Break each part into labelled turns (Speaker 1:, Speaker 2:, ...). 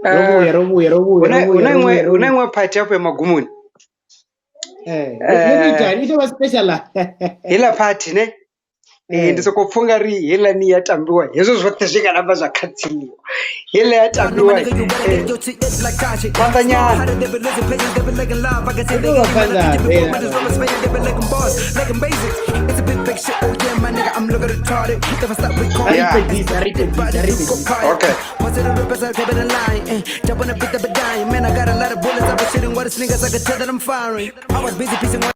Speaker 1: robuya unangwe party hapo ya magumuni
Speaker 2: Ito was special.
Speaker 1: hila party ne ndisokopfunga ri hila ni yatambiwa hezvo zvote zvikaramba zvakatsiniwa hila yatambiwa pandanyana okay.
Speaker 3: Man, I got a lot of bullets. I was shooting what niggas I could tell that I'm firing. I was busy piecing one.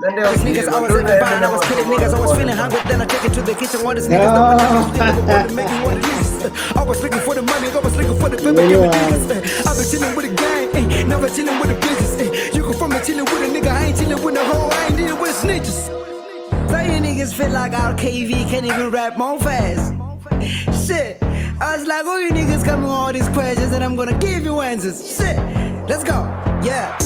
Speaker 3: Niggas, I was in the band, I was killing niggas, I was feeling hungry, then I take it to the kitchen. What is niggas that make me what it is? I was looking for the money, I was looking for the paper. I've been chilling with the gang, never chilling with the bitches. You can find me chilling with a nigga, I ain't chilling with the hoe, I ain't dealing with snitches. So you niggas feel like RKV can't even rap more fast. Shit, I was like, oh, you niggas coming with all these questions and I'm gonna give you answers. Shit, let's go, yeah.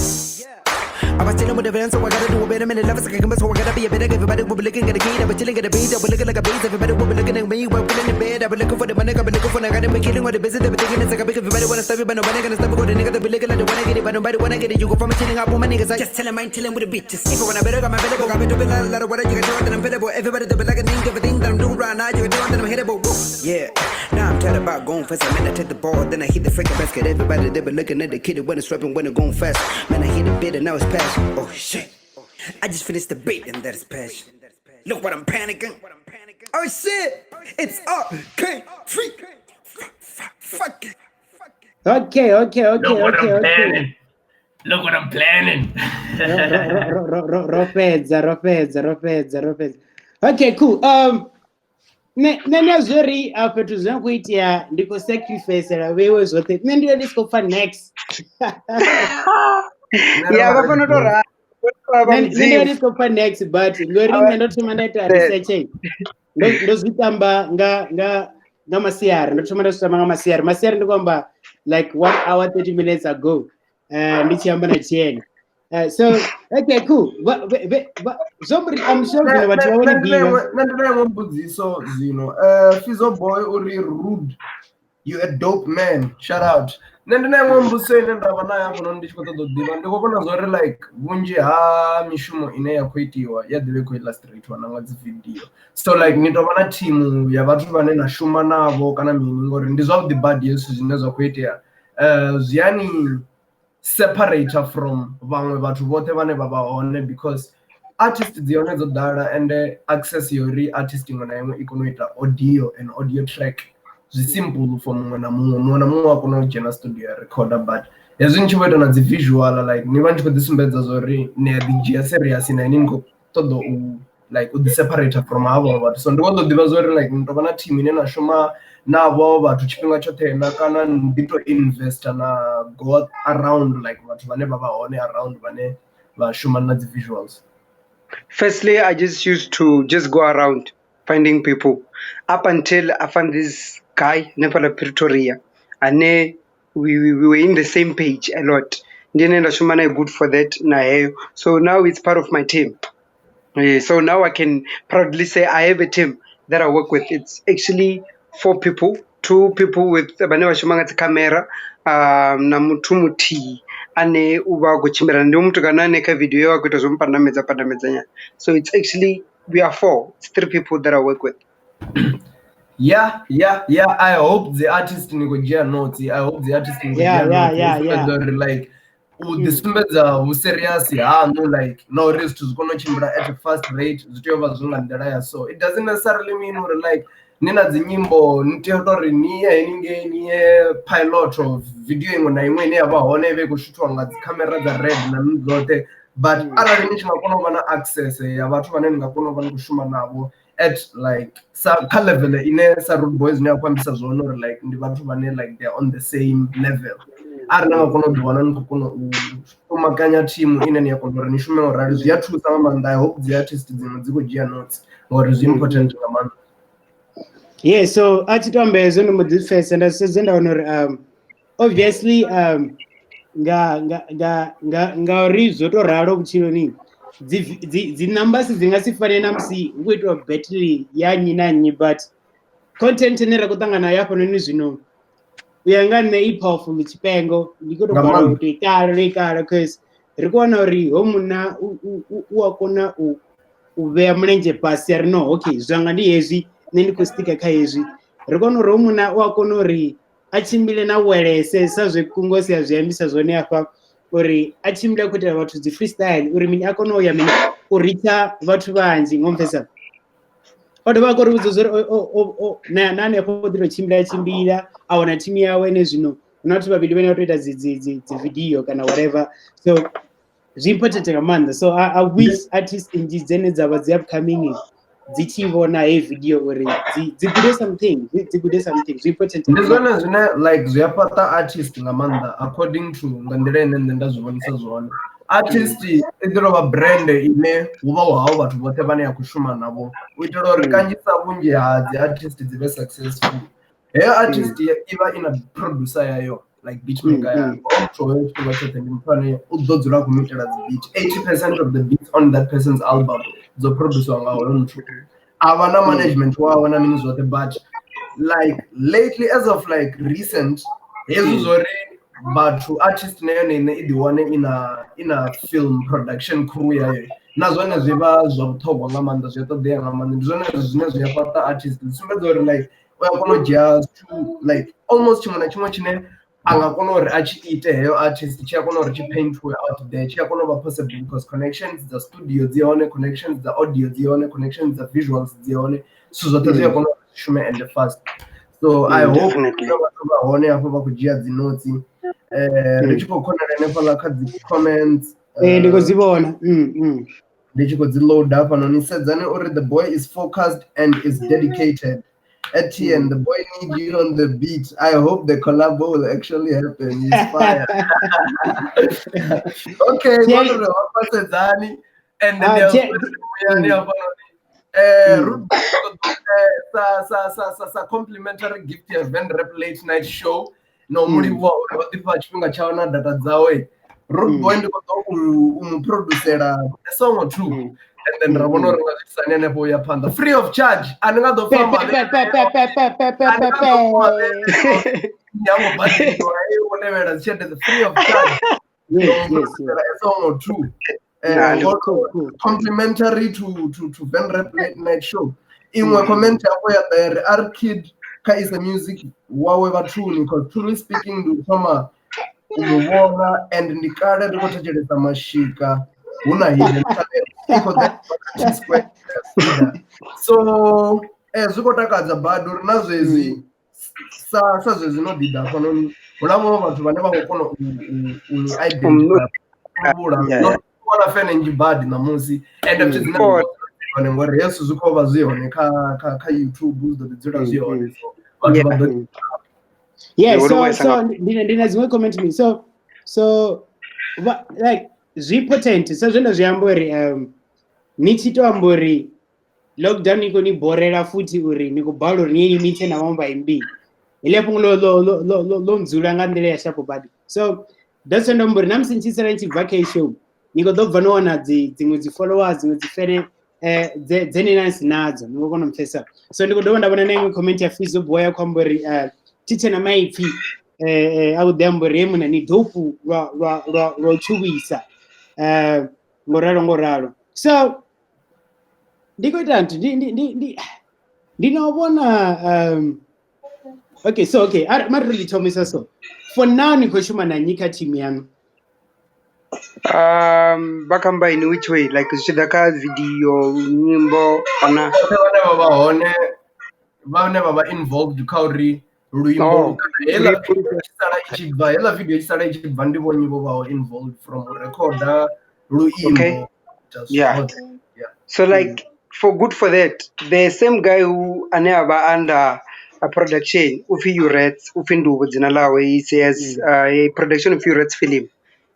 Speaker 3: I was chilling with the van, so I gotta do a better minute. Love is like a so I gotta be a better. Everybody will be looking at the key. I was chilling at the beat. I was looking like a beast. Everybody will be looking at me. We're in the bed. I was looking for the money. I was looking for the guy that be killing with the business. They be thinking it's like a big. Everybody wanna stop it, but nobody gonna stop it. Go the nigga that be looking like the one I get it, but nobody wanna get it. You go from chilling out with my niggas. I just tell them I ain't chilling with the bitches. If I wanna better, got my belly. Got me doing a lot of what you can do, then I'm better. Everybody do like a thing, everything that I'm doing right now. You can do, then I'm hittable. Yeah. Now I'm tired about going fast. I mean, I take the ball, then I hit the freaking basket. Everybody they be looking at the kid when it's rapping, when it's going fast. Man, I hit the bit and now it's past. Oh shit. I just finished the beat and that is passion. Look what I'm panicking. Oh shit! It's up! Okay, free! Fuck it!
Speaker 2: Okay.
Speaker 4: Look what I'm planning. Look what I'm planning.
Speaker 2: Rofedza. Okay, cool. Nene zori apetu zangu itia ndiko sacrifice la wewe zote. Nende disco for next.
Speaker 1: Yeah, bafana tora.
Speaker 2: Nende disco for next but ngori ndo tumanda research. Ndo zitamba nga masiara ndo tumanda nga masiara ndo kwamba like 1 hour 30 minutes ago. Ndichamba na cheni. So okay, cool. But somebody, I'm sure you know what you want to be.
Speaker 5: So Fizzo boy uri rude. You a dope man. Shout out. Nendina ngombuso inenda bana yangu ndishikota dodiba ndikubona zori like bunji ha mishumo ine yakuitiwa yadhiwe ku illustrate wana ngadzi video. So like nditobana team ya vhathu vane na shuma navo kana mini ngori ndi zwa the bad yesu zwine zwa kuitea. Ziyani separator from vamwe vhathu vothe vane vha hone because artists dzi hone dzo dala and access yori artist ngona yemwe ikonoita audio and audio track zwi simple for muṅwe na muṅwe a kona u dzhena studio ya recorder but hezwi nitshi vho ita na dzi visual like ni vha nitshi kho ḓi sumbedza zori ni a ḓi dzhia serious na ni kho ṱoḓa u like u ḓi separate from havho vhathu so ndi kho ḓo ḓivha zori like ni tovha na team ine na shuma navho vhathu tshifhinga tshoṱhe na kana ndi to invest na go around like vhathu vhane vha hone around vhane vha shuma na dzi visuals.
Speaker 1: Firstly, I just used to just go around finding people up until I found this guy Nepal Pretoria and we were in the same page a lot. Ndinenda shumana good for that na so now it's part of my team. So now I can proudly say I have a team that I work with. It's actually 4 people, 2 people with banewa shumanga camera na muthu muthi ane uba kuchimbira ndi muthu kana neka video yako itazomupandamedza nya. So it's actually we are 4. It's 3 people that I work with.
Speaker 5: Yeah. I hope the artist Nigojia notes. I hope the artist Nigojia notes. Like, the Sumbedza who serious, no, like, no risk to go chimbra at a fast rate, so it doesn't necessarily mean we're like Nina Zinyimbo, Nteodori, ni pilot of videoing when I went near about one go shoot on the camera the red and gote, but other than Makonovana access, about one and Gaponovan Shumanabo. At like some level in a Sarut boys now or like in the like they're on the same level. I don't know one team in any conversation or is yet to some and I hope the artist is notes or is important to the man.
Speaker 2: Yeah, so Atitombe is on the face and I says obviously nga rizoto raro kuchironi. The numbers zingasifane namsi ngwetwa battery yanyi nanyi but content nera kutangana yapo nini zvino uyanga nne powerful chipengo ndikutogara kuti ikara cause ri kuona uri homuna uakona uveya mulenje pasi ari no okay zvanga ndi hezvi ne ndikustika kha hezvi ri kuona uri homuna uakona uri achimbile na welese sazvekungosia zviambisa zvone afa uri achimbile kuitira vathu dzi freestyle uri mini akona uya mini kuricha vathu vanji ngomvesa odo vakori vuzozori nani akodiro chimbira awana timu yawe nezvino unoti vaviri vene vatoita dzi video kana whatever so zviimportant kamanda so I wish artists inji dzene dzava dzi upcoming dzichivona he video uri dzigude something zviimportant
Speaker 5: ndizvona zvine like zviapata artist ngamanda according to ngandira ine nṋe ndazvivonisa zwone artist itirova brand ine huva hwavo vathu vothe vane ya kushuma navo u itela uri kanzhisa vhunzhi ha dzi artist dzive successful heyo artist iva ina producer yayo like beatmaker yayo otshoyo tshifhinga tshoṱhe ndi muthu ane u ḓo dzula khou muitela dzi beat 80% of the beats on that person's album dzo produciwa nga hoyo muthu ava na management wawe na mini zwoṱhe but like lately as of like recent hezwi zwori vhathu artist nayo ine i ḓiwane ina film production crew yayo na zwone zwi vha zwa vhuṱhogwa nga maanḓa zwi a ṱoḓea nga maanḓa ndi zwone zwine zwi a fhaṱa artist zwi sumbedza uri like u a kona u dzhia like almost tshiṅwe na tshiṅwe tshine a nga kona uri a tshi ite heyo artist tshi a kona uri tshi paintwe out there tshi a kona u vha possible because connections dza studio dzi hone connections dza audio dzi hone connections dza visuals dzi hone so zwoṱhe zwi a kona uri shume and fast so I hope vhathu vha hone hafho vha khou dzhia dzi notes ri tshi khou khonela hanefhaḽa kha dzi comments
Speaker 2: ndi khou dzi vhona
Speaker 5: ndi tshi khou dzi load hafhanoni sedzani uri the boy is focused and is dedicated Etienne, the boy needs you on the beat. I hope the collab will actually happen. He's fire. Okay, and then complimentary gift ya Van Rap Late Night Show. No muri wa vatipa chifhinga chawo na data dzawe. Rude Boy ndiko ḓo producera a song or two. And then Rabona Rangasani and Boya Panda free of charge. And another whatever free of charge.
Speaker 2: Yes.
Speaker 5: A song or two. Cool. Complimentary to Van Rap Late Night Show. In one comment there our kid is the music wawe true because truly speaking to Toma Umuvona and Nikada Rotachelesa Mashika. Una hidden so zvikotakadza bado nazo izvi sazvo zvinodhidha panoni unavo vanhu vane vakukona uidentiona fenenji bad namusi and zvinaa ngori yesu zvikova zvihone kayoutube zvodzidzira zvihone
Speaker 2: so ndina dzimwe comment me so like zvipotent sezvino zviamba uri nichitoamba uri lockdown iko niborera futi uri nikubhala uri niye nimite namambaimbi ilepo lomdzula nga ndlela yashapo badi so that's why ndombo uri namusi nichisara nichibva keishow nikodobva noona dzimwe dzifollowers dzimwe dzifere dzenenansi nadzo nikokona mupfesa so ndikodova ndavona naimwe comment ya Fizzo Boya kwamba uri tichena maipfi akudhamba uri yemuna ni dhopu rwachuwisa ngoralo so ndikoita ntu ndinobona okay maririthomisa so for now nikoshuma na nyika team yanu
Speaker 1: vakamba in which way like zvichida ka video nyimbo kana
Speaker 5: vane vava involved kauri luimbo hela video isara ichibva ndivo nyimbo vavo involved from recorder luimbo
Speaker 1: yeah so like for good for that the same guy who aneva under a production ufi urets ufi nduvo dzina lawe he says a production of urets film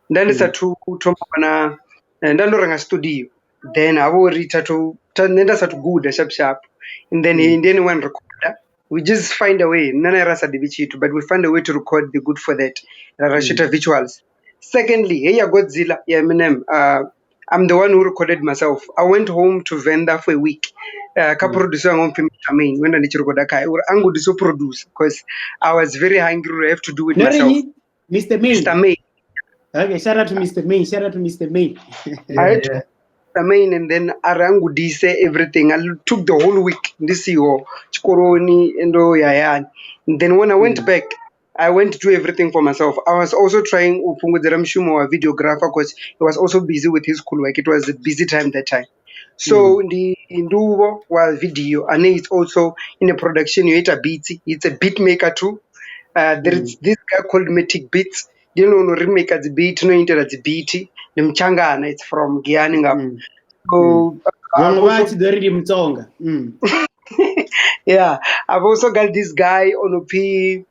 Speaker 1: ndandisatu kutombana ndandorenga studio then avorita nendasatu good sharp and then one recorder we just find a way nanarasa divichitu but we find a way to record the good for that rashita visuals secondly hey Godzilla ya Eminem I'm the one who recorded myself. I went home to Venda for a week. Producer on film main when I need to record I'm going to produce because I was very hungry. I have to do it myself.
Speaker 2: Mr. May.
Speaker 1: Mr. May.
Speaker 2: Okay, shout out to Mr. May. Shout out to Mr. May.
Speaker 5: Yeah.
Speaker 1: Mr. May, and then Arangu say everything. I took the whole week. This year, Chikoroni and and then when I went back, I went to do everything for myself. I was also trying Upungudiram Shumo, a videographer, because he was also busy with his schoolwork. It was a busy time that time. So the Induvo was video, and it's also in a production. You hit a beat. It's a beat maker too. There is this guy called Matic Beats. You know, no remake as beat, no inter as beat. Mchangana, it's from Gianinga. So yeah, I've also got this guy on OP. He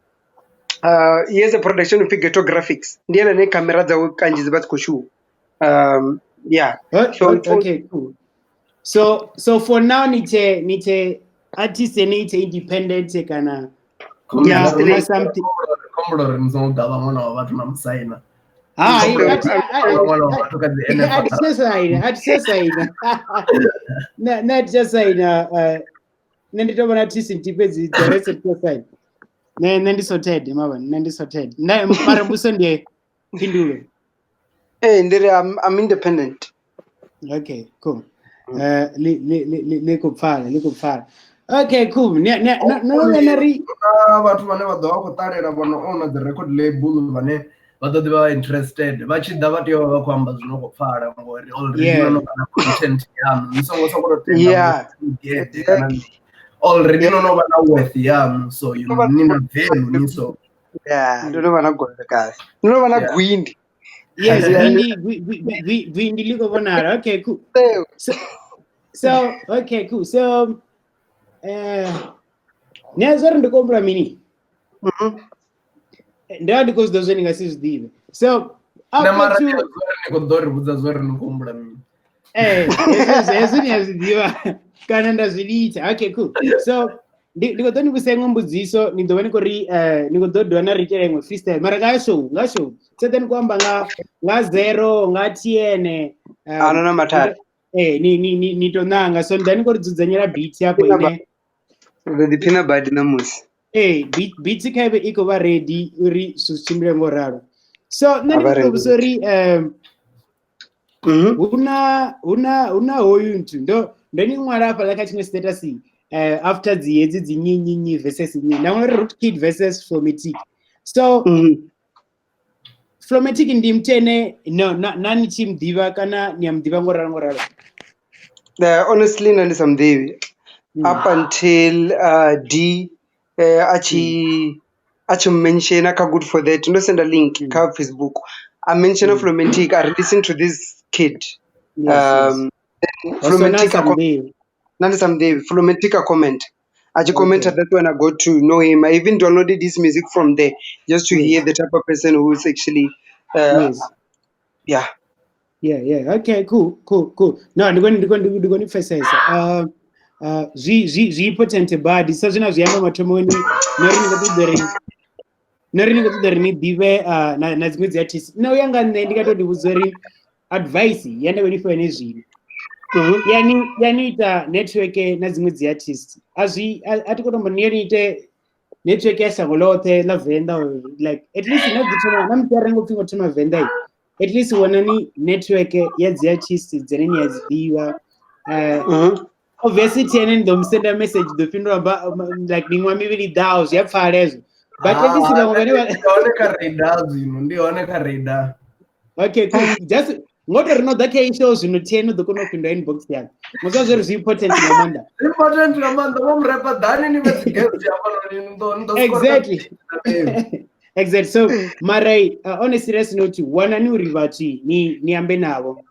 Speaker 1: has a production of Ghetto Graphics. Ndiye camera za kanji zibat kushu. Yeah.
Speaker 2: Okay, cool. So for now nite artist nite independent kana something.
Speaker 5: Commodore mzongaba mwana wa watu na msaina.
Speaker 2: Not just nenditobona artist ndipedzi the rest side. Nendisorted mama nendisorted. Na marabuso ndiye pindulo.
Speaker 1: I'm independent.
Speaker 2: Okay, cool. Likupfala. Okay, cool. No venari.
Speaker 5: Watu vane vadova kutarira vanoona the record label vane vadodi va interested vachida vati vava kuamba zvinokupfala ngori already vanogana content yanu misongosokutotenga already unonova na worth yanu so you nina value niso
Speaker 1: ndinova na gonda kazi ndinova na gwindi.
Speaker 2: Yes, Gwindi Ligovonara. Okay, cool. So okay, cool. So Nazar ndikombra mini. Ndio because those things is dive. So
Speaker 5: after to nikodori budza zori ndikombra mini.
Speaker 2: As diva kananda zilita. Okay, cool. So ndikodoni kusenga mbudziso ndovani kuri nikododwana rikerengo freestyle mara ngasho tseteni kwamba nga 0 nga 10
Speaker 1: anona matatu
Speaker 2: ni tonanga so ndani kuri dzudzanyira beat yako ine
Speaker 1: the pina bad namusi
Speaker 2: beat kaive iko va ready uri suchimbire ngoraro so nani sorry una hoyu ntu ndoni mwara apa lakachine status after the nyinyi versus nyinyi now Rootkid versus Flomatic so Flomatic ndimtene no nani chimdiva kana nyamdiva ngorara
Speaker 1: honestly nani samdivi up until D achi mention aka good for that no send a link ka Facebook I mention Flomatic I listen to this kid Flomatic Nani someday Flomatic comment. I just commented that when I got to know him. I even downloaded his music from there just to hear the type of person who is actually Yeah.
Speaker 2: Okay, cool. No, I'm going to emphasize. Potent bad. So now we are matomoni. Nari ngati dive na zimwe artist. No yanga ndikato ndikuzori advice yanda when ifo nezvino. Yani ita network na zimwe artist. Atikotomba niite network yasangolothe la venda like at least not the namtarengo pingo tuma venda. At least wanani network ya artist zeneni yazidiwa. Obviously tiene ndo send a message do pindo like ningwa mibili daos ya farezo. But at least
Speaker 5: ndioneka radar.
Speaker 2: Okay, cool. Just ngoto no that shows no teno do kono pinda inbox ya. Ngozo is important Amanda.
Speaker 5: Important Amanda mom rapper dani ni message ndo.
Speaker 2: Exactly. Exactly. So Marai on a serious note wanani urivati ni ambe nabo.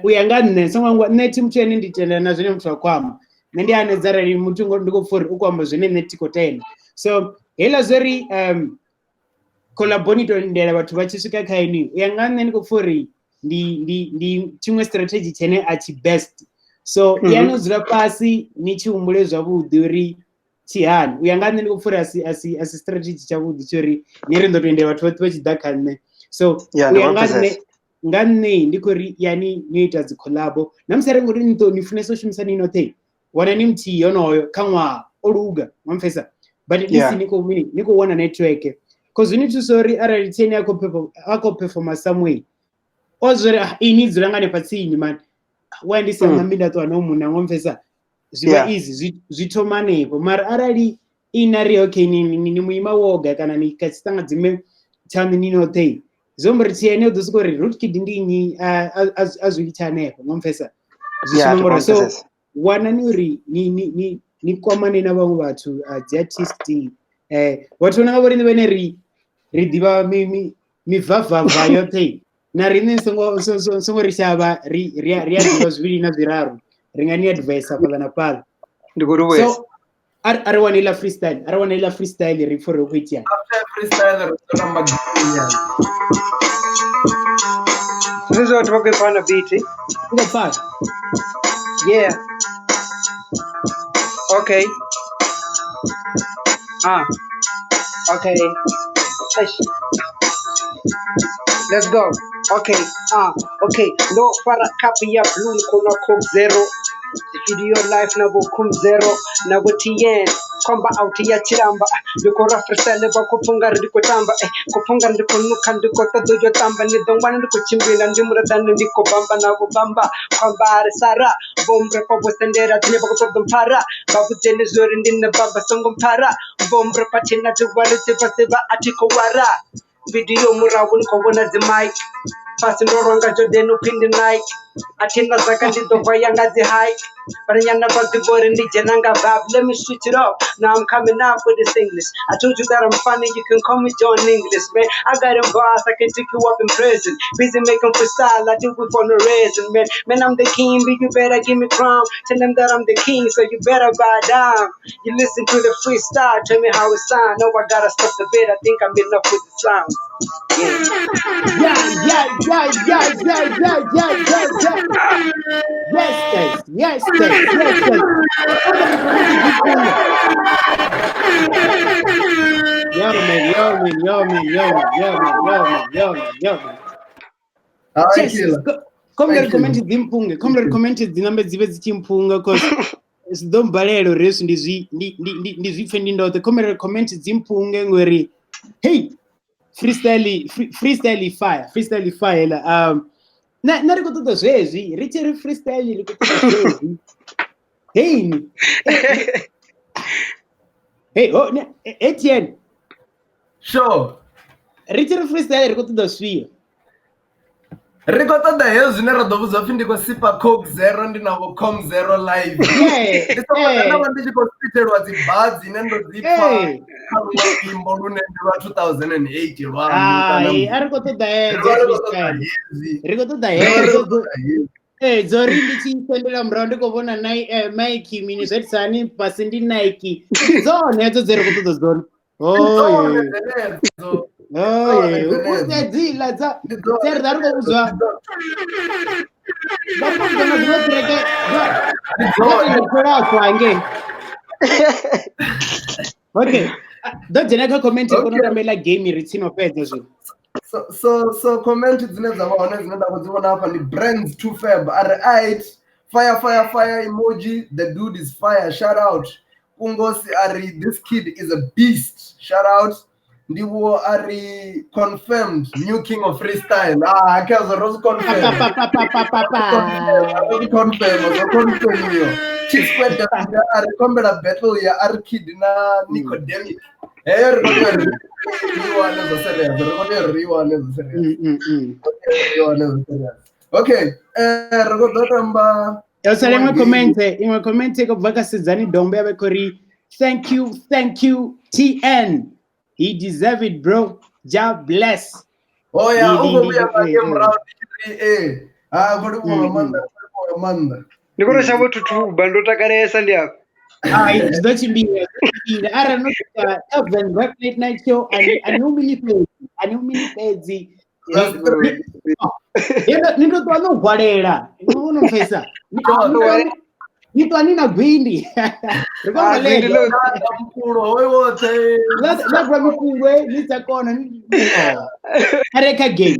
Speaker 2: Uyangane songwa neti mchene nditenda na zvine mutwa kwama. Nende anezara ni mutungo ndiko for ukwamba zvine netiko tena. So hela zori collaborate ndela watu vachisvika kaini uyangane ndiko for ndi chimwe strategy chene achi best. So yanozira pasi ni chiumbule zvavudi uri chihani uyangane ndiko for asi strategy chavudi chori nerindo toendela watu vachidakane. So uyangane ngani ndiko yani niita dzikolabo namsere ngori nto nifunesa shumisana inote wana ni mti yonoyo kanwa oruga mwamfesa but this niko wana network because you need to sorry ara liteni ako perform some way ozore inidzi rangane patsini man wandi sanga minda to anomuna mwamfesa ziba easy zvitomanepo mara arali inari okay ni muima woga kana nikatanga dzime tani ninote zombri tiene doskori rootkid ndinyi azvitanepo mwamfesa zvisinongora so wana nuri ni kwamane na vamwe vatu the artist watu nanga vori vene ridiva mivhavhavha yote na rine songo rishava riadiva zviviri na zviraru ringani advice pala na pala so ari wanela freestyle ri for kuitia
Speaker 5: after freestyle rotamba ginya
Speaker 1: this is what we're going to beat
Speaker 2: the part
Speaker 1: yeah okay okay let's go okay okay no para copy ya blue kuna coke zero video life na bokum zero na botien komba out ya chiramba ndikora freestyle bakupunga ndiko tamba kupunga ndiko nuka ndiko tadojo tamba ni dongwana ndiko chimbinga ndimurada ndiko bamba na bamba komba sara bombre ko bostendera tine bakutodo mpara babujene zori ndine baba songo mpara bombre patina tuwalite paseba atiko wara video murawuni kobona the mic fast ndoronga jodeno pindi night atina zakandi dovaya ngazi high baranyana bazibore ndijenanga vibe let me switch it up now I'm coming out with this English I told you that I'm funny you can call me John English man I got a boss I can take you up in prison busy making freestyle I do it for no reason man I'm the king but you better give me crown tell them that I'm the king so you better bow down you listen to the freestyle tell me how it sound no I gotta stop the beat I think I'm enough with the sound
Speaker 2: Yes. Come recommend dzinambe dzive dzichimpunga cause zidombalelo resu ndizvipfe ndote come recommend dzimpunge ngori hey freestyle fire la nari kutoda zvezvi richiri freestyle rikutoda zvezvi hey Etienne
Speaker 5: sure
Speaker 2: richiri freestyle rikutoda swiya
Speaker 5: rikotoda heyo zvine radobuzva pfi ndikosipa coke zero ndinavo com zero live ndisokana ndichikospiterwa dzibha dzine ndodzipa imbo lunende rwa 2008 rwangu
Speaker 2: rikotoda dzori ndichitendera murao ndikovona Nike mini zvetsani pasi ndi Nike dzone hedzo dziri kutoda zone ukudzadzila dzari dari kukuzwa zvinotrekekwange okay ndojeneka comment konorambela game ritsinopedza zvinhu
Speaker 5: so comment dzine dzavaona dzinoda kudziona apa ni brands 2fab ari 8 fire emoji the dude is fire shout out kungosi ari this kid is a beast shout out ndiwo ari confirmed new king of freestyle akazo rose confirmed yo chiskwenda ari kombela battle ya ari kid na Nicodemic okay rogodotamba
Speaker 2: imwe comment kubva kasidzani dombe yavekori thank you TN he deserve it bro job bless
Speaker 5: manda
Speaker 1: ndikona shavo tutuba ndotakaresa ndiako
Speaker 2: zvidochimbira ara nokuta Elven Rap Late Night Show animinipedzi nindotwanogwarera unomfesa nitwanina gwindi rikomaleagwa mukungwe nitsakona areka game